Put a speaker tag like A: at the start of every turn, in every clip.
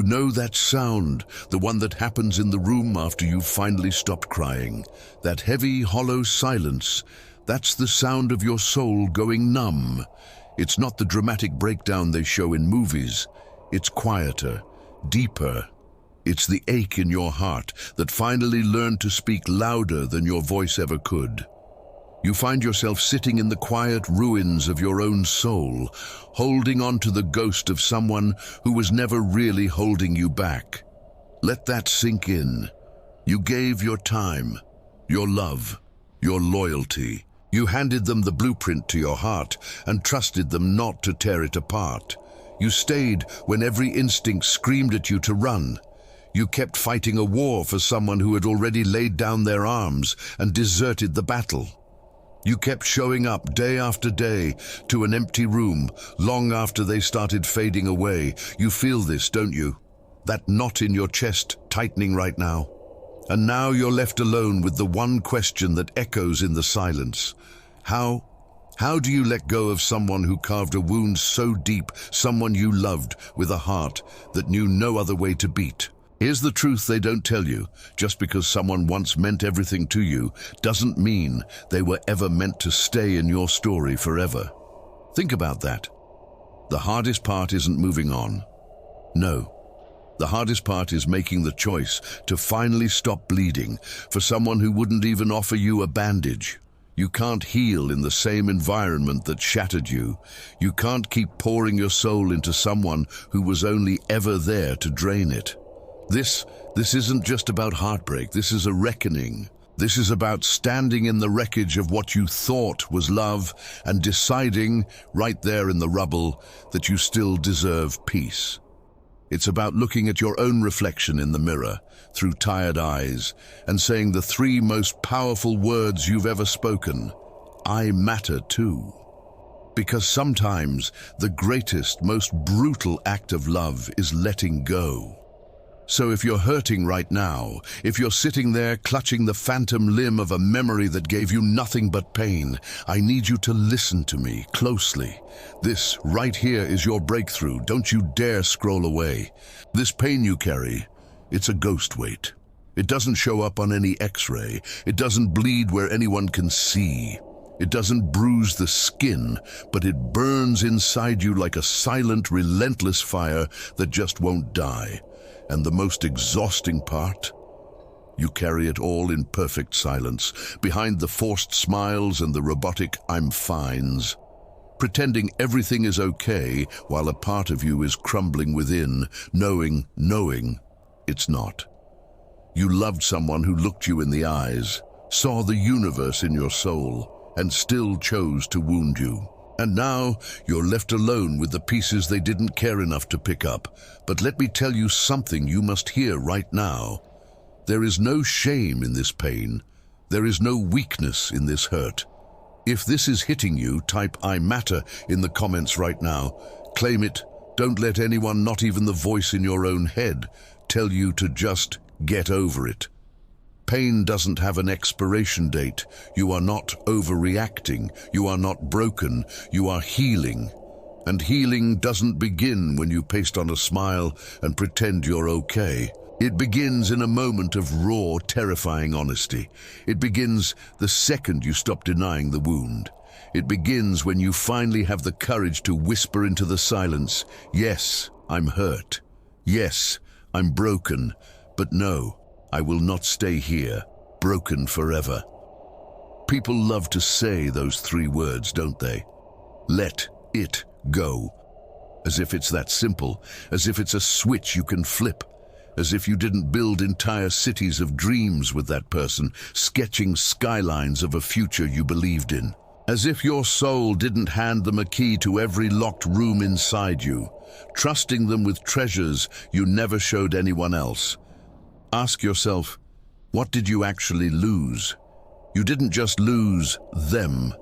A: You know that sound, the one that happens in the room after you've finally stopped crying. That heavy, hollow silence, that's the sound of your soul going numb. It's not the dramatic breakdown they show in movies. It's quieter, deeper. It's the ache in your heart that finally learned to speak louder than your voice ever could. You find yourself sitting in the quiet ruins of your own soul, holding on to the ghost of someone who was never really holding you back. Let that sink in. You gave your time, your love, your loyalty. You handed them the blueprint to your heart and trusted them not to tear it apart. You stayed when every instinct screamed at you to run. You kept fighting a war for someone who had already laid down their arms and deserted the battle. You kept showing up day after day to an empty room, long after they started fading away. You feel this, don't you? That knot in your chest tightening right now. And now you're left alone with the one question that echoes in the silence. How do you let go of someone who carved a wound so deep, someone you loved with a heart that knew no other way to beat? Here's the truth they don't tell you. Just because someone once meant everything to you doesn't mean they were ever meant to stay in your story forever. Think about that. The hardest part isn't moving on. No. The hardest part is making the choice to finally stop bleeding for someone who wouldn't even offer you a bandage. You can't heal in the same environment that shattered you. You can't keep pouring your soul into someone who was only ever there to drain it. This isn't just about heartbreak. This is a reckoning. This is about standing in the wreckage of what you thought was love and deciding right there in the rubble that you still deserve peace. It's about looking at your own reflection in the mirror through tired eyes and saying the three most powerful words you've ever spoken. I matter too. Because sometimes the greatest, most brutal act of love is letting go. So if you're hurting right now, if you're sitting there clutching the phantom limb of a memory that gave you nothing but pain, I need you to listen to me closely. This right here is your breakthrough. Don't you dare scroll away. This pain you carry, it's a ghost weight. It doesn't show up on any X-ray. It doesn't bleed where anyone can see. It doesn't bruise the skin, but it burns inside you like a silent, relentless fire that just won't die. And the most exhausting part? You carry it all in perfect silence, behind the forced smiles and the robotic I'm fines, pretending everything is okay while a part of you is crumbling within, knowing it's not. You loved someone who looked you in the eyes, saw the universe in your soul, and still chose to wound you. And now you're left alone with the pieces they didn't care enough to pick up. But let me tell you something you must hear right now. There is no shame in this pain. There is no weakness in this hurt. If this is hitting you, type I matter in the comments right now. Claim it. Don't let anyone, not even the voice in your own head, tell you to just get over it. Pain doesn't have an expiration date. You are not overreacting. You are not broken. You are healing. And healing doesn't begin when you paste on a smile and pretend you're okay. It begins in a moment of raw, terrifying honesty. It begins the second you stop denying the wound. It begins when you finally have the courage to whisper into the silence, yes, I'm hurt. Yes, I'm broken. But no, I will not stay here, broken forever. People love to say those three words, don't they? Let it go. As if it's that simple, as if it's a switch you can flip, as if you didn't build entire cities of dreams with that person, sketching skylines of a future you believed in. As if your soul didn't hand them a key to every locked room inside you, trusting them with treasures you never showed anyone else. Ask yourself, what did you actually lose? You didn't just lose them.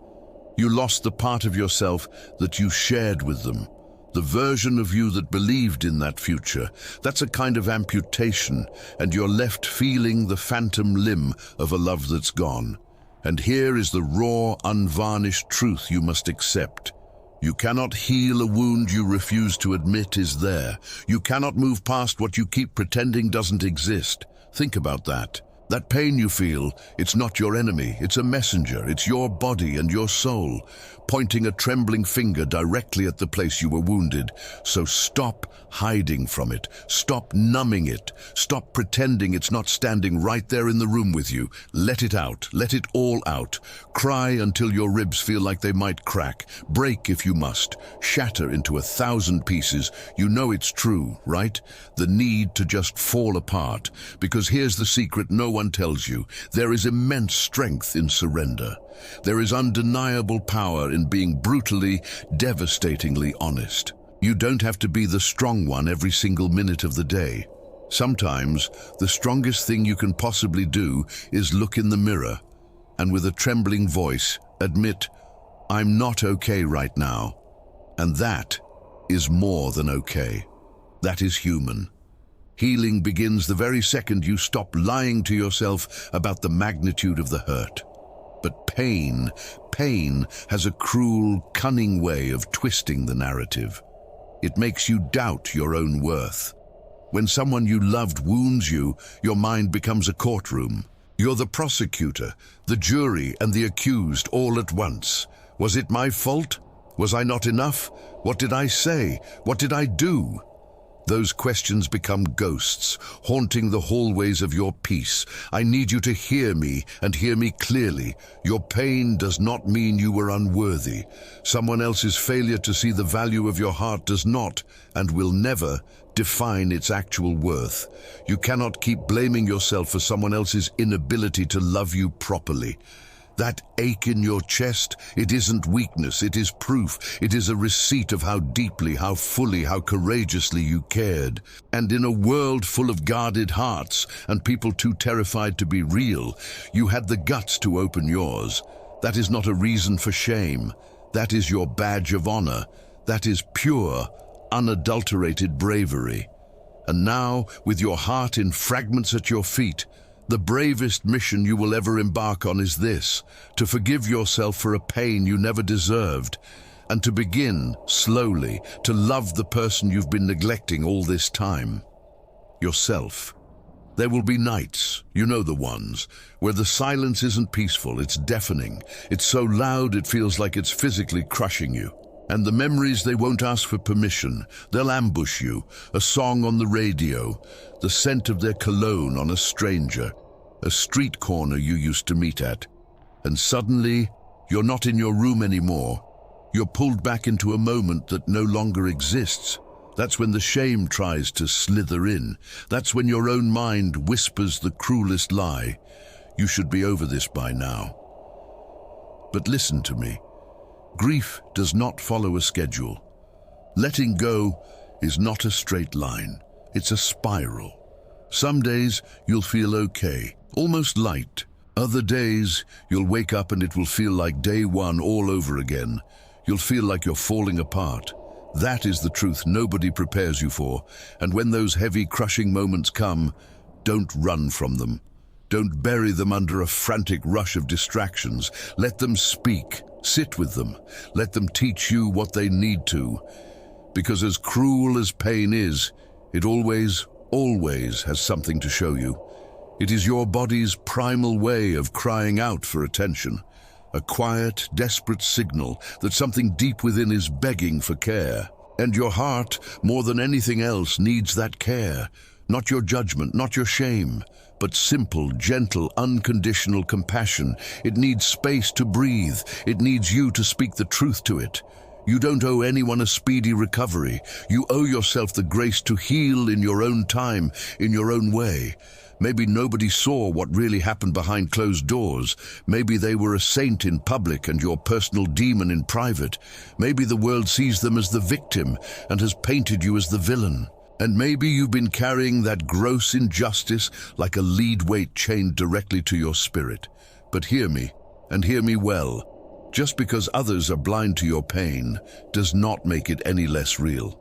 A: You lost the part of yourself that you shared with them, the version of you that believed in that future. That's a kind of amputation, and you're left feeling the phantom limb of a love that's gone. And here is the raw, unvarnished truth you must accept. You cannot heal a wound you refuse to admit is there. You cannot move past what you keep pretending doesn't exist. Think about that. That pain you feel, it's not your enemy, it's a messenger, it's your body and your soul, pointing a trembling finger directly at the place you were wounded. So stop hiding from it, stop numbing it, stop pretending it's not standing right there in the room with you. Let it out, let it all out. Cry until your ribs feel like they might crack, break if you must, shatter into 1,000 pieces. You know it's true, right? The need to just fall apart, because here's the secret no one tells you. There is immense strength in surrender. There is undeniable power in being brutally, devastatingly honest. You don't have to be the strong one every single minute of the day. Sometimes, the strongest thing you can possibly do is look in the mirror and with a trembling voice admit, "I'm not okay right now." And that is more than okay. That is human. Healing begins the very second you stop lying to yourself about the magnitude of the hurt. But pain has a cruel, cunning way of twisting the narrative. It makes you doubt your own worth. When someone you loved wounds you, your mind becomes a courtroom. You're the prosecutor, the jury, and the accused all at once. Was it my fault? Was I not enough? What did I say? What did I do? Those questions become ghosts, haunting the hallways of your peace. I need you to hear me, and hear me clearly. Your pain does not mean you were unworthy. Someone else's failure to see the value of your heart does not, and will never, define its actual worth. You cannot keep blaming yourself for someone else's inability to love you properly. That ache in your chest, it isn't weakness, it is proof. It is a receipt of how deeply, how fully, how courageously you cared. And in a world full of guarded hearts and people too terrified to be real, you had the guts to open yours. That is not a reason for shame. That is your badge of honor. That is pure, unadulterated bravery. And now, with your heart in fragments at your feet, the bravest mission you will ever embark on is this: to forgive yourself for a pain you never deserved, and to begin, slowly, to love the person you've been neglecting all this time. Yourself. There will be nights, you know the ones, where the silence isn't peaceful, it's deafening. It's so loud it feels like it's physically crushing you. And the memories, they won't ask for permission. They'll ambush you. A song on the radio, the scent of their cologne on a stranger, a street corner you used to meet at. And suddenly, you're not in your room anymore. You're pulled back into a moment that no longer exists. That's when the shame tries to slither in. That's when your own mind whispers the cruelest lie. You should be over this by now. But listen to me. Grief does not follow a schedule. Letting go is not a straight line. It's a spiral. Some days you'll feel okay, almost light. Other days you'll wake up and it will feel like day one all over again. You'll feel like you're falling apart. That is the truth nobody prepares you for. And when those heavy, crushing moments come, don't run from them. Don't bury them under a frantic rush of distractions. Let them speak. Sit with them. Let them teach you what they need to. Because as cruel as pain is, it always has something to show you. It is your body's primal way of crying out for attention. A quiet, desperate signal that something deep within is begging for care. And your heart, more than anything else, needs that care. Not your judgment, not your shame, but simple, gentle, unconditional compassion. It needs space to breathe. It needs you to speak the truth to it. You don't owe anyone a speedy recovery. You owe yourself the grace to heal in your own time, in your own way. Maybe nobody saw what really happened behind closed doors. Maybe they were a saint in public and your personal demon in private. Maybe the world sees them as the victim and has painted you as the villain. And maybe you've been carrying that gross injustice like a lead weight chained directly to your spirit. But hear me, and hear me well. Just because others are blind to your pain does not make it any less real.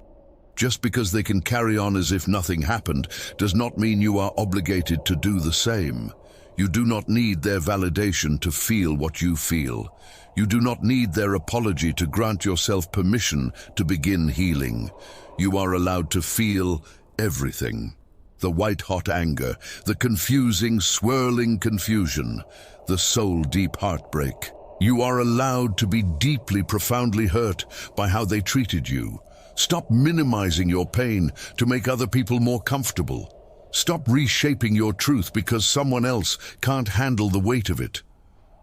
A: Just because they can carry on as if nothing happened does not mean you are obligated to do the same. You do not need their validation to feel what you feel. You do not need their apology to grant yourself permission to begin healing. You are allowed to feel everything. The white-hot anger, the confusing, swirling confusion, the soul-deep heartbreak. You are allowed to be deeply, profoundly hurt by how they treated you. Stop minimizing your pain to make other people more comfortable. Stop reshaping your truth because someone else can't handle the weight of it.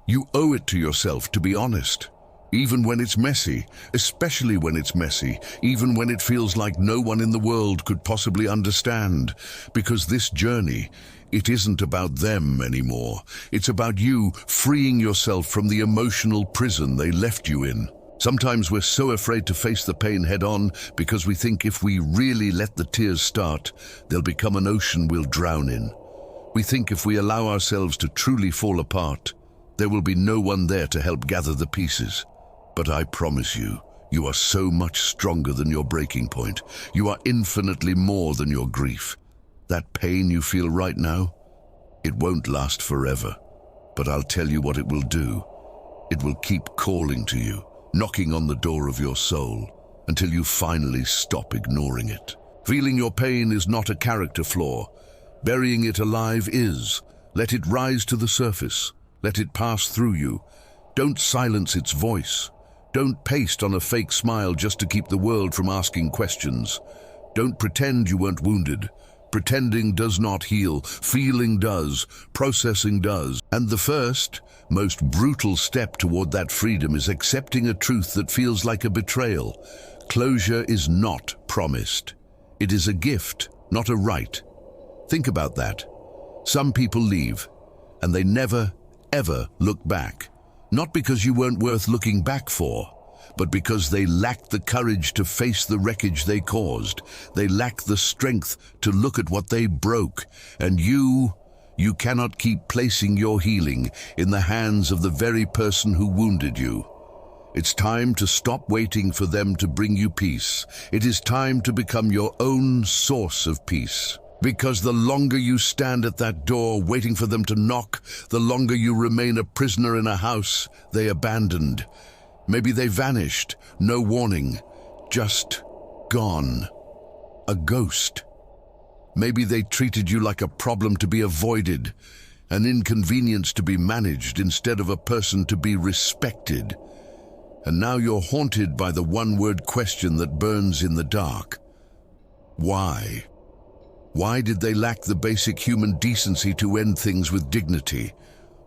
A: You owe it to yourself to be honest, even when it's messy, especially when it's messy, even when it feels like no one in the world could possibly understand, because this journey, it isn't about them anymore. It's about you freeing yourself from the emotional prison they left you in. Sometimes we're so afraid to face the pain head-on because we think if we really let the tears start, they'll become an ocean we'll drown in. We think if we allow ourselves to truly fall apart, there will be no one there to help gather the pieces. But I promise you, you are so much stronger than your breaking point. You are infinitely more than your grief. That pain you feel right now, it won't last forever. But I'll tell you what it will do. It will keep calling to you, knocking on the door of your soul, until you finally stop ignoring it. Feeling your pain is not a character flaw. Burying it alive is. Let it rise to the surface. Let it pass through you. Don't silence its voice. Don't paste on a fake smile just to keep the world from asking questions. Don't pretend you weren't wounded. Pretending does not heal. Feeling does. Processing does. And the first, most brutal step toward that freedom is accepting a truth that feels like a betrayal. Closure is not promised. It is a gift, not a right. Think about that. Some people leave, and they never, ever look back. Not because you weren't worth looking back for, but because they lacked the courage to face the wreckage they caused. They lacked the strength to look at what they broke. And you cannot keep placing your healing in the hands of the very person who wounded you. It's time to stop waiting for them to bring you peace. It is time to become your own source of peace. Because the longer you stand at that door waiting for them to knock, the longer you remain a prisoner in a house they abandoned. Maybe they vanished, no warning, just gone. A ghost. Maybe they treated you like a problem to be avoided, an inconvenience to be managed instead of a person to be respected. And now you're haunted by the one-word question that burns in the dark. Why? Why did they lack the basic human decency to end things with dignity?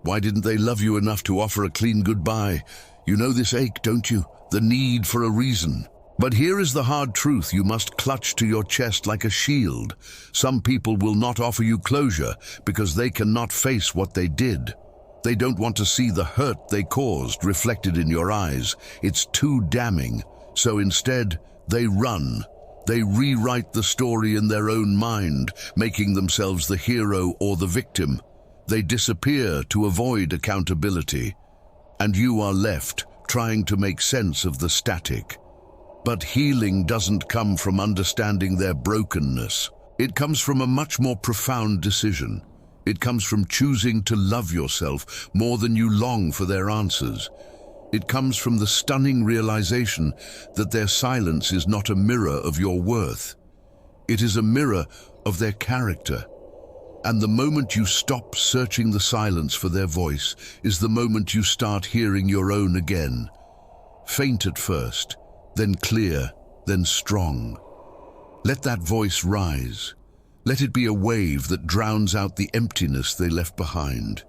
A: Why didn't they love you enough to offer a clean goodbye? You know this ache, don't you? The need for a reason. But here is the hard truth you must clutch to your chest like a shield. Some people will not offer you closure because they cannot face what they did. They don't want to see the hurt they caused reflected in your eyes. It's too damning. So instead, they run. They rewrite the story in their own mind, making themselves the hero or the victim. They disappear to avoid accountability. And you are left trying to make sense of the static. But healing doesn't come from understanding their brokenness. It comes from a much more profound decision. It comes from choosing to love yourself more than you long for their answers. It comes from the stunning realization that their silence is not a mirror of your worth. It is a mirror of their character. And the moment you stop searching the silence for their voice is the moment you start hearing your own again. Faint at first, then clear, then strong. Let that voice rise. Let it be a wave that drowns out the emptiness they left behind.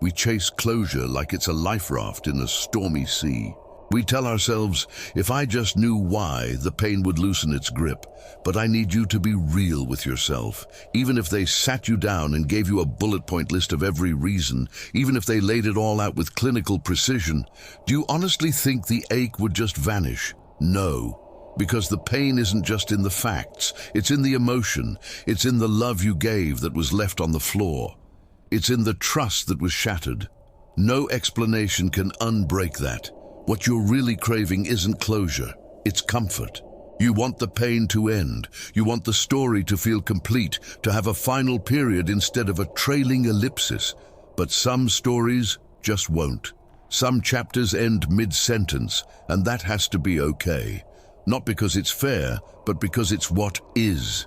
A: We chase closure like it's a life raft in a stormy sea. We tell ourselves, if I just knew why, the pain would loosen its grip. But I need you to be real with yourself. Even if they sat you down and gave you a bullet point list of every reason, even if they laid it all out with clinical precision, do you honestly think the ache would just vanish? No, because the pain isn't just in the facts. It's in the emotion. It's in the love you gave that was left on the floor. It's in the trust that was shattered. No explanation can unbreak that. What you're really craving isn't closure, it's comfort. You want the pain to end. You want the story to feel complete, to have a final period instead of a trailing ellipsis. But some stories just won't. Some chapters end mid-sentence, and that has to be okay. Not because it's fair, but because it's what is.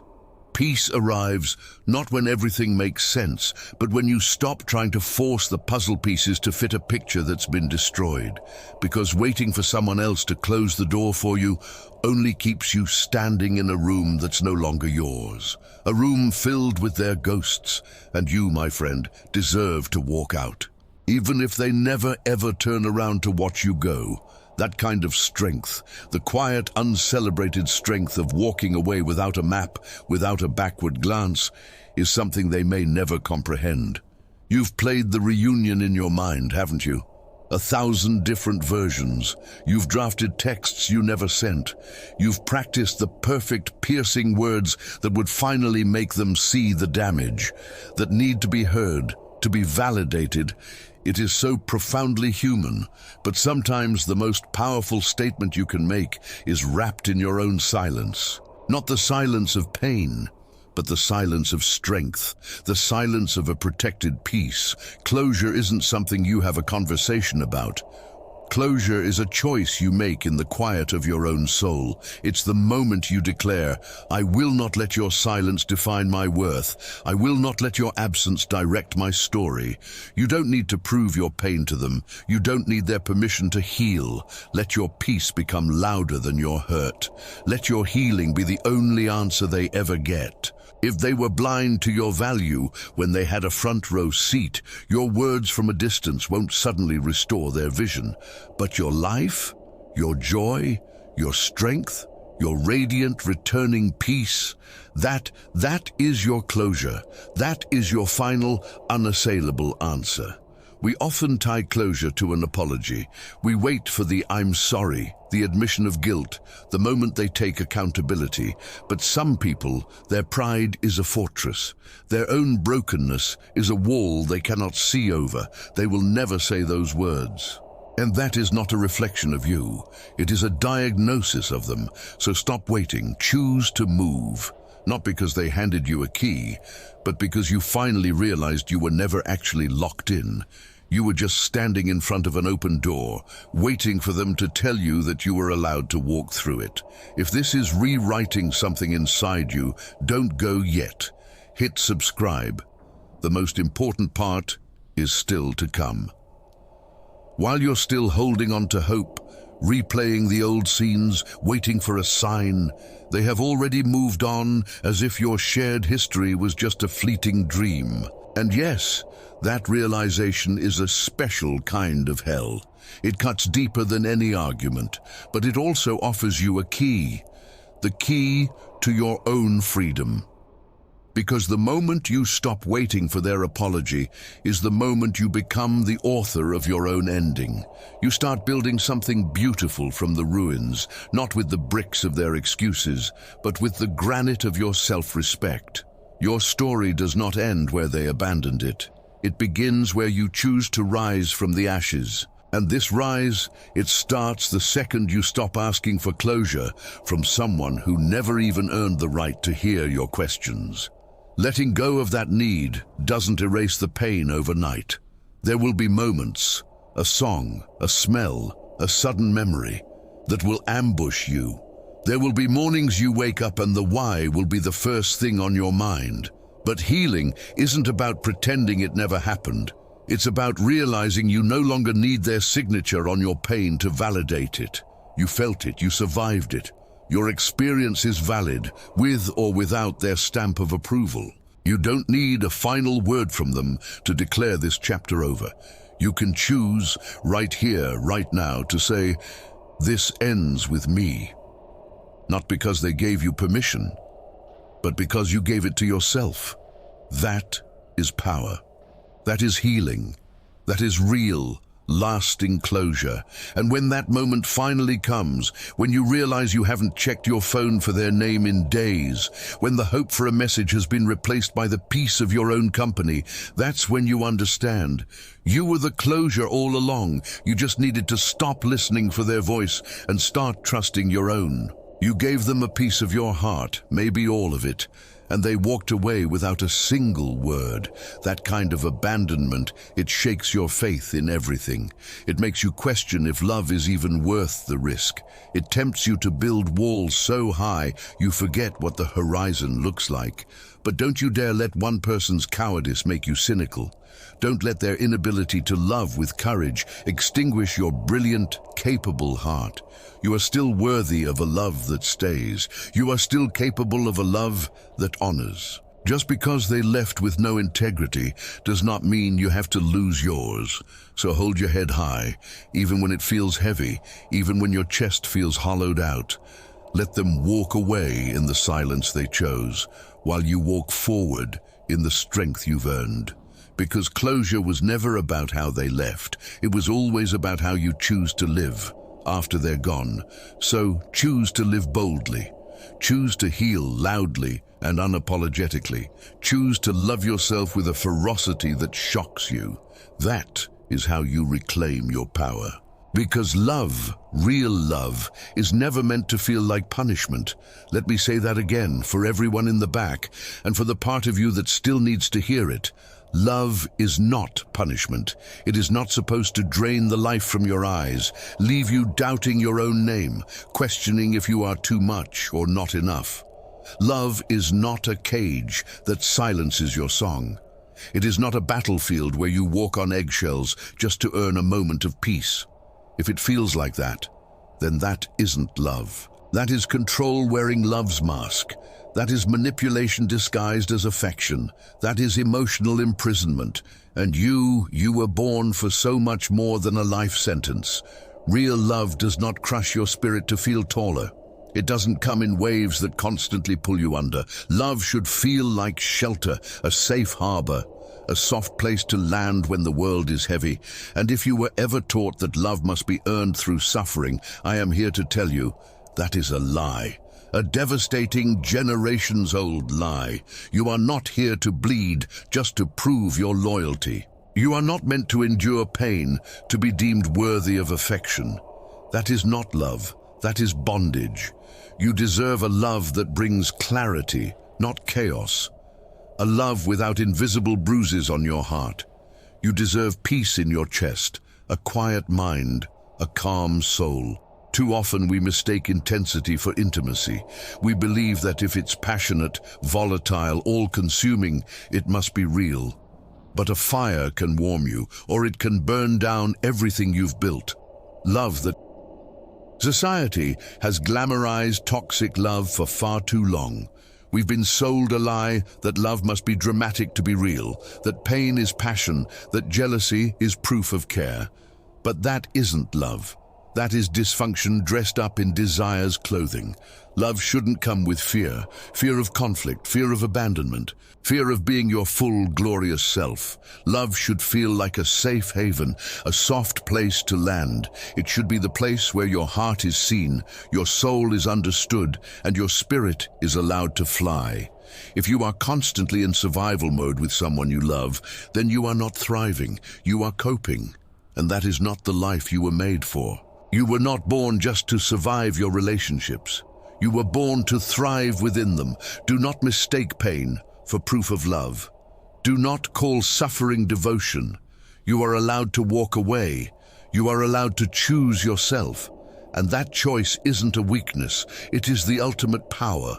A: Peace arrives not when everything makes sense, but when you stop trying to force the puzzle pieces to fit a picture that's been destroyed. Because waiting for someone else to close the door for you only keeps you standing in a room that's no longer yours. A room filled with their ghosts, and you, my friend, deserve to walk out. Even if they never ever turn around to watch you go. That kind of strength, the quiet, uncelebrated strength of walking away without a map, without a backward glance, is something they may never comprehend. You've played the reunion in your mind, haven't you? 1,000 different versions. You've drafted texts you never sent. You've practiced the perfect, piercing words that would finally make them see the damage, that need to be heard, to be validated. It is so profoundly human, but sometimes the most powerful statement you can make is wrapped in your own silence. Not the silence of pain, but the silence of strength, the silence of a protected peace. Closure isn't something you have a conversation about. Closure is a choice you make in the quiet of your own soul. It's the moment you declare, I will not let your silence define my worth. I will not let your absence direct my story. You don't need to prove your pain to them. You don't need their permission to heal. Let your peace become louder than your hurt. Let your healing be the only answer they ever get. If they were blind to your value when they had a front row seat, your words from a distance won't suddenly restore their vision. But your life, your joy, your strength, your radiant returning peace, that is your closure. That is your final, unassailable answer. We often tie closure to an apology. We wait for the I'm sorry, the admission of guilt, the moment they take accountability. But some people, their pride is a fortress. Their own brokenness is a wall they cannot see over. They will never say those words. And that is not a reflection of you. It is a diagnosis of them. So stop waiting. Choose to move. Not because they handed you a key, but because you finally realized you were never actually locked in. You were just standing in front of an open door, waiting for them to tell you that you were allowed to walk through it. If this is rewriting something inside you, don't go yet. Hit subscribe. The most important part is still to come. While you're still holding on to hope, replaying the old scenes, waiting for a sign, they have already moved on as if your shared history was just a fleeting dream. And yes, that realization is a special kind of hell. It cuts deeper than any argument, but it also offers you a key. The key to your own freedom. Because the moment you stop waiting for their apology is the moment you become the author of your own ending. You start building something beautiful from the ruins, not with the bricks of their excuses, but with the granite of your self-respect. Your story does not end where they abandoned it. It begins where you choose to rise from the ashes. And this rise, it starts the second you stop asking for closure from someone who never even earned the right to hear your questions. Letting go of that need doesn't erase the pain overnight. There will be moments, a song, a smell, a sudden memory that will ambush you. There will be mornings you wake up and the why will be the first thing on your mind. But healing isn't about pretending it never happened. It's about realizing you no longer need their signature on your pain to validate it. You felt it, you survived it. Your experience is valid, with or without their stamp of approval. You don't need a final word from them to declare this chapter over. You can choose right here, right now, to say, this ends with me. Not because they gave you permission, but because you gave it to yourself. That is power. That is healing. That is real, lasting closure. And when that moment finally comes, when you realize you haven't checked your phone for their name in days, when the hope for a message has been replaced by the peace of your own company, that's when you understand. You were the closure all along. You just needed to stop listening for their voice and start trusting your own. You gave them a piece of your heart, maybe all of it, and they walked away without a single word. That kind of abandonment, it shakes your faith in everything. It makes you question if love is even worth the risk. It tempts you to build walls so high you forget what the horizon looks like. But don't you dare let one person's cowardice make you cynical. Don't let their inability to love with courage extinguish your brilliant, capable heart. You are still worthy of a love that stays. You are still capable of a love that honors. Just because they left with no integrity does not mean you have to lose yours. So hold your head high, even when it feels heavy, even when your chest feels hollowed out. Let them walk away in the silence they chose, while you walk forward in the strength you've earned. Because closure was never about how they left. It was always about how you choose to live after they're gone. So choose to live boldly. Choose to heal loudly and unapologetically. Choose to love yourself with a ferocity that shocks you. That is how you reclaim your power. Because love, real love, is never meant to feel like punishment. Let me say that again for everyone in the back and for the part of you that still needs to hear it. Love is not punishment. It is not supposed to drain the life from your eyes, leave you doubting your own name, questioning if you are too much or not enough. Love is not a cage that silences your song. It is not a battlefield where you walk on eggshells just to earn a moment of peace. If it feels like that, then that isn't love. That is control wearing love's mask. That is manipulation disguised as affection. That is emotional imprisonment. And you were born for so much more than a life sentence. Real love does not crush your spirit to feel taller. It doesn't come in waves that constantly pull you under. Love should feel like shelter, a safe harbor, a soft place to land when the world is heavy. And if you were ever taught that love must be earned through suffering, I am here to tell you that is a lie. A devastating, generations-old lie. You are not here to bleed just to prove your loyalty. You are not meant to endure pain to be deemed worthy of affection. That is not love. That is bondage. You deserve a love that brings clarity, not chaos. A love without invisible bruises on your heart. You deserve peace in your chest, a quiet mind, a calm soul. Too often we mistake intensity for intimacy. We believe that if it's passionate, volatile, all-consuming, it must be real. But a fire can warm you, or it can burn down everything you've built. Love that... Society has glamorized toxic love for far too long. We've been sold a lie that love must be dramatic to be real, that pain is passion, that jealousy is proof of care. But that isn't love. That is dysfunction dressed up in desire's clothing. Love shouldn't come with fear. Fear of conflict, fear of abandonment, fear of being your full, glorious self. Love should feel like a safe haven, a soft place to land. It should be the place where your heart is seen, your soul is understood, and your spirit is allowed to fly. If you are constantly in survival mode with someone you love, then you are not thriving, you are coping. And that is not the life you were made for. You were not born just to survive your relationships. You were born to thrive within them. Do not mistake pain for proof of love. Do not call suffering devotion. You are allowed to walk away. You are allowed to choose yourself. And that choice isn't a weakness. It is the ultimate power.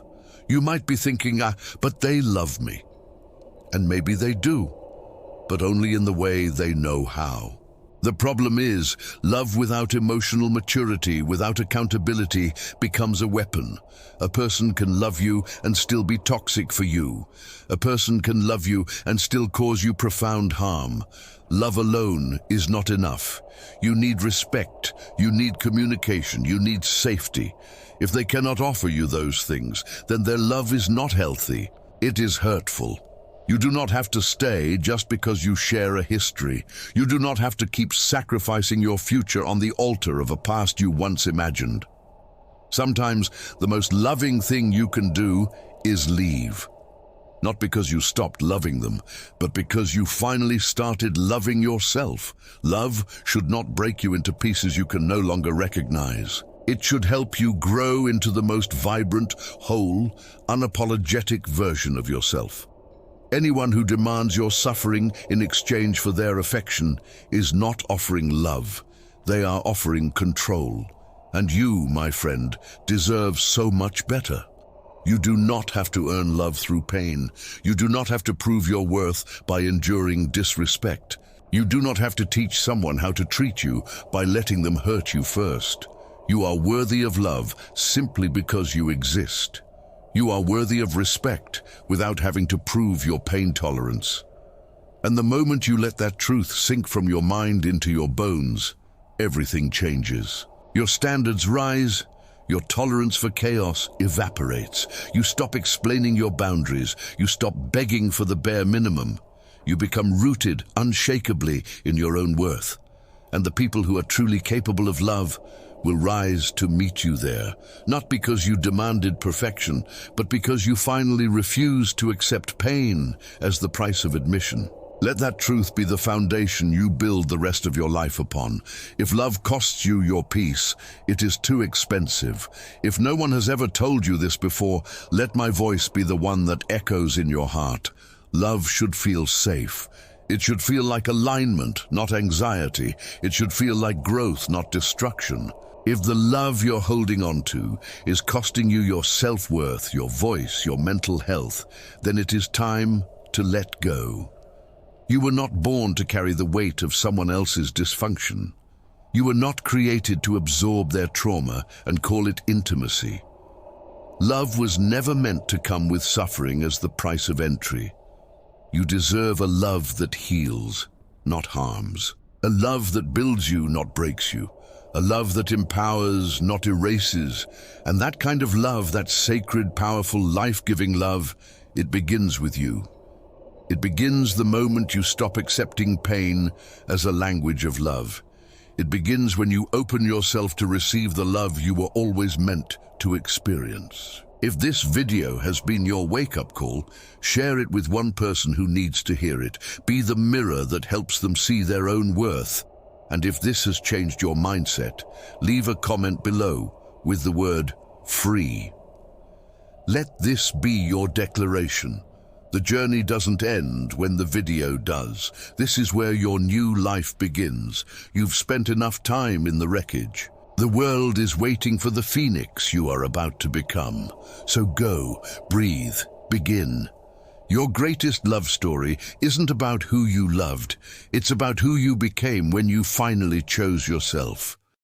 A: You might be thinking, but they love me. And maybe they do, but only in the way they know how. The problem is, love without emotional maturity, without accountability, becomes a weapon. A person can love you and still be toxic for you. A person can love you and still cause you profound harm. Love alone is not enough. You need respect, you need communication, you need safety. If they cannot offer you those things, then their love is not healthy. It is hurtful. You do not have to stay just because you share a history. You do not have to keep sacrificing your future on the altar of a past you once imagined. Sometimes the most loving thing you can do is leave. Not because you stopped loving them, but because you finally started loving yourself. Love should not break you into pieces you can no longer recognize. It should help you grow into the most vibrant, whole, unapologetic version of yourself. Anyone who demands your suffering in exchange for their affection is not offering love. They are offering control. And you, my friend, deserve so much better. You do not have to earn love through pain. You do not have to prove your worth by enduring disrespect. You do not have to teach someone how to treat you by letting them hurt you first. You are worthy of love simply because you exist. You are worthy of respect without having to prove your pain tolerance. And the moment you let that truth sink from your mind into your bones, everything changes. Your standards rise, your tolerance for chaos evaporates. You stop explaining your boundaries, you stop begging for the bare minimum. You become rooted unshakably in your own worth. And the people who are truly capable of love will rise to meet you there, not because you demanded perfection, but because you finally refused to accept pain as the price of admission. Let that truth be the foundation you build the rest of your life upon. If love costs you your peace, it is too expensive. If no one has ever told you this before, let my voice be the one that echoes in your heart. Love should feel safe. It should feel like alignment, not anxiety. It should feel like growth, not destruction. If the love you're holding on to is costing you your self-worth, your voice, your mental health, then it is time to let go. You were not born to carry the weight of someone else's dysfunction. You were not created to absorb their trauma and call it intimacy. Love was never meant to come with suffering as the price of entry. You deserve a love that heals, not harms. A love that builds you, not breaks you. A love that empowers, not erases. And that kind of love, that sacred, powerful, life-giving love, it begins with you. It begins the moment you stop accepting pain as a language of love. It begins when you open yourself to receive the love you were always meant to experience. If this video has been your wake-up call, share it with one person who needs to hear it. Be the mirror that helps them see their own worth. And if this has changed your mindset, leave a comment below with the word free. Let this be your declaration. The journey doesn't end when the video does. This is where your new life begins. You've spent enough time in the wreckage. The world is waiting for the phoenix you are about to become. So go, breathe, begin. Your greatest love story isn't about who you loved. It's about who you became when you finally chose yourself.